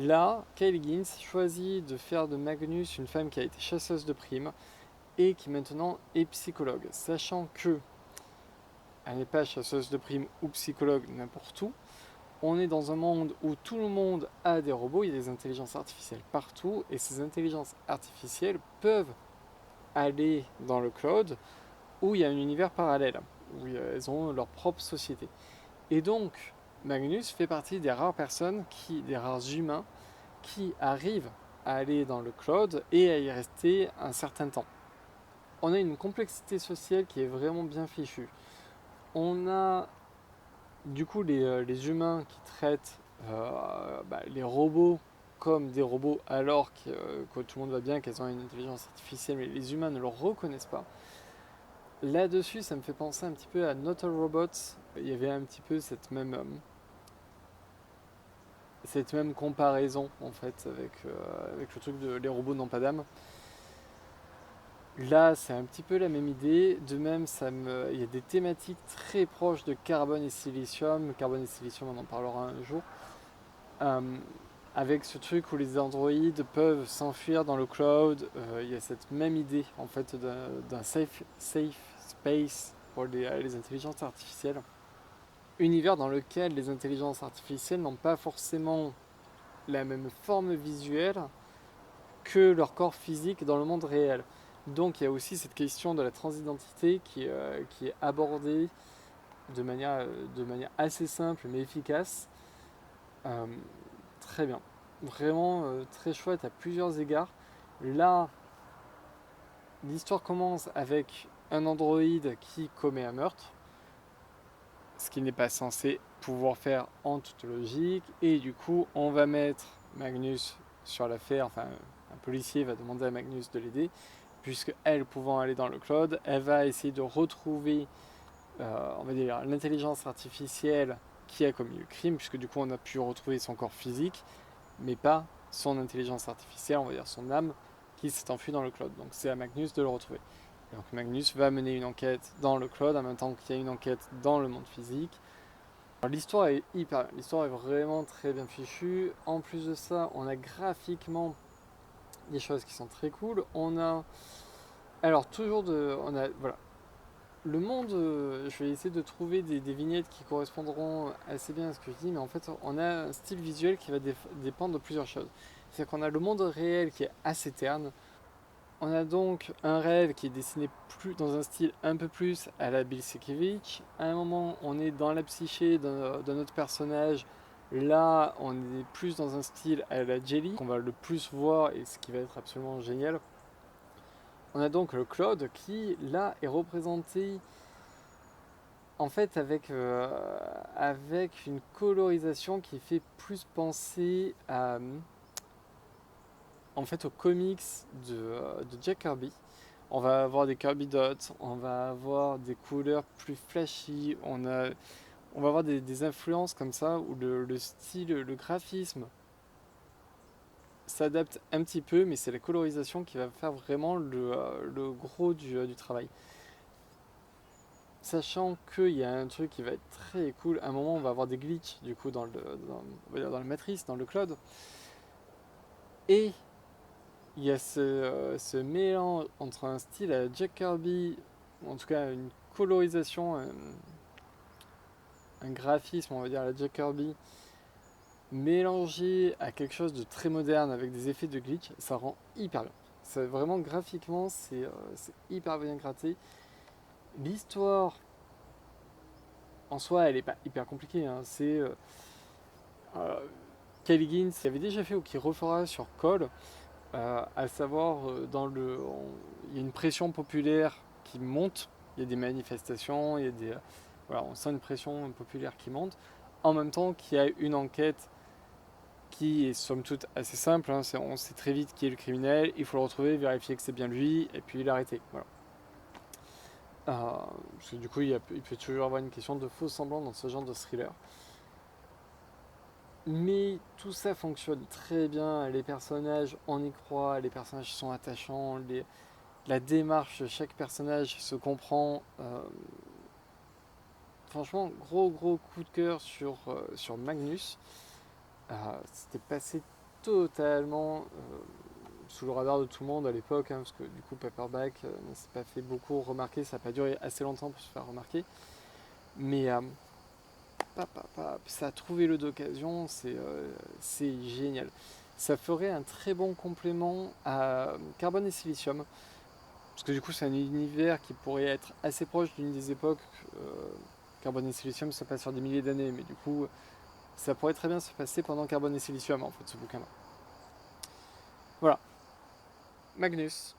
Là, Kyle Higgins choisit de faire de Magnus une femme qui a été chasseuse de primes et qui maintenant est psychologue, sachant que elle n'est pas chasseuse de primes ou psychologue n'importe où. On est dans un monde où tout le monde a des robots, il y a des intelligences artificielles partout, et ces intelligences artificielles peuvent aller dans le cloud où il y a un univers parallèle, où elles ont leur propre société. Et donc, Magnus fait partie des rares personnes, des rares humains, qui arrivent à aller dans le cloud et à y rester un certain temps. On a une complexité sociale qui est vraiment bien fichue. On a du coup les humains qui traitent les robots comme des robots alors que tout le monde va bien, qu'elles ont une intelligence artificielle, mais les humains ne le reconnaissent pas. Là-dessus, ça me fait penser un petit peu à Not All Robots. Il y avait un petit peu cette même comparaison en fait avec le truc de les robots n'ont pas d'âme. Là, c'est un petit peu la même idée. De même, il y a des thématiques très proches de carbone et silicium. Carbone et silicium, on en parlera un jour. Euh, Avec ce truc où les androïdes peuvent s'enfuir dans le cloud, il y a cette même idée en fait d'un safe space pour les intelligences artificielles. Univers dans lequel les intelligences artificielles n'ont pas forcément la même forme visuelle que leur corps physique dans le monde réel. Donc il y a aussi cette question de la transidentité qui est abordée de manière assez simple mais efficace. Euh, Très bien. Vraiment très chouette à plusieurs égards. Là, l'histoire commence avec un androïde qui commet un meurtre, ce qui n'est pas censé pouvoir faire en toute logique. Et du coup, on va mettre Magnus sur l'affaire. Enfin, un policier va demander à Magnus de l'aider, puisque elle, pouvant aller dans le cloud, elle va essayer de retrouver, on va dire, l'intelligence artificielle qui a commis le crime, puisque du coup, on a pu retrouver son corps physique, mais pas son intelligence artificielle, on va dire son âme, qui s'est enfuie dans le cloud. Donc c'est à Magnus de le retrouver. Et donc Magnus va mener une enquête dans le cloud en même temps qu'il y a une enquête dans le monde physique. Alors, l'histoire est vraiment très bien fichue. En plus de ça, on a graphiquement des choses qui sont très cool. Voilà, le monde, je vais essayer de trouver des vignettes qui correspondront assez bien à ce que je dis, mais en fait, on a un style visuel qui va dépendre de plusieurs choses. C'est-à-dire qu'on a le monde réel qui est assez terne. On a donc un rêve qui est dessiné plus dans un style un peu plus à la Bill Sienkiewicz. À un moment, on est dans la psyché d'un autre personnage. Là, on est plus dans un style à la Jelly, qu'on va le plus voir et ce qui va être absolument génial. On a donc le Claude qui, là, est représenté en fait avec une colorisation qui fait plus penser en fait aux comics de Jack Kirby. On va avoir des Kirby Dots, on va avoir des couleurs plus flashy, on va avoir des influences comme ça où le style, le graphisme s'adapte un petit peu, mais c'est la colorisation qui va faire vraiment le gros du travail. Sachant qu'il y a un truc qui va être très cool, à un moment on va avoir des glitches du coup dans la matrice, dans le cloud, et il y a ce mélange entre un style à Jack Kirby, en tout cas une colorisation, un graphisme on va dire à la Jack Kirby, mélangé à quelque chose de très moderne avec des effets de glitch, ça rend hyper bien. Vraiment graphiquement c'est hyper bien gratté. L'histoire en soi elle est pas hyper compliquée, hein. Euh, Kyle Higgins qui avait déjà fait ou qui refera sur Call, à savoir il y a une pression populaire qui monte, il y a des manifestations, voilà, on sent une pression populaire qui monte, en même temps qu'il y a une enquête qui est somme toute assez simple, hein, on sait très vite qui est le criminel, il faut le retrouver, vérifier que c'est bien lui, et puis l'arrêter. Voilà. Parce que du coup, il peut toujours avoir une question de faux semblant dans ce genre de thriller. Mais tout ça fonctionne très bien, les personnages, on y croit, les personnages sont attachants, la démarche de chaque personnage se comprend. Franchement, gros coup de cœur sur Magnus. C'était passé totalement sous le radar de tout le monde à l'époque, hein, parce que du coup Paperback ne s'est pas fait beaucoup remarquer, ça n'a pas duré assez longtemps pour se faire remarquer. Mais ça a trouvé le d'occasion, c'est génial. Ça ferait un très bon complément à Carbone et Silicium, parce que du coup c'est un univers qui pourrait être assez proche d'une des époques. Carbone et Silicium ça passe sur des milliers d'années, mais du coup ça pourrait très bien se passer pendant Carbone et Silicium en fait ce bouquin-là. Voilà, Magnus.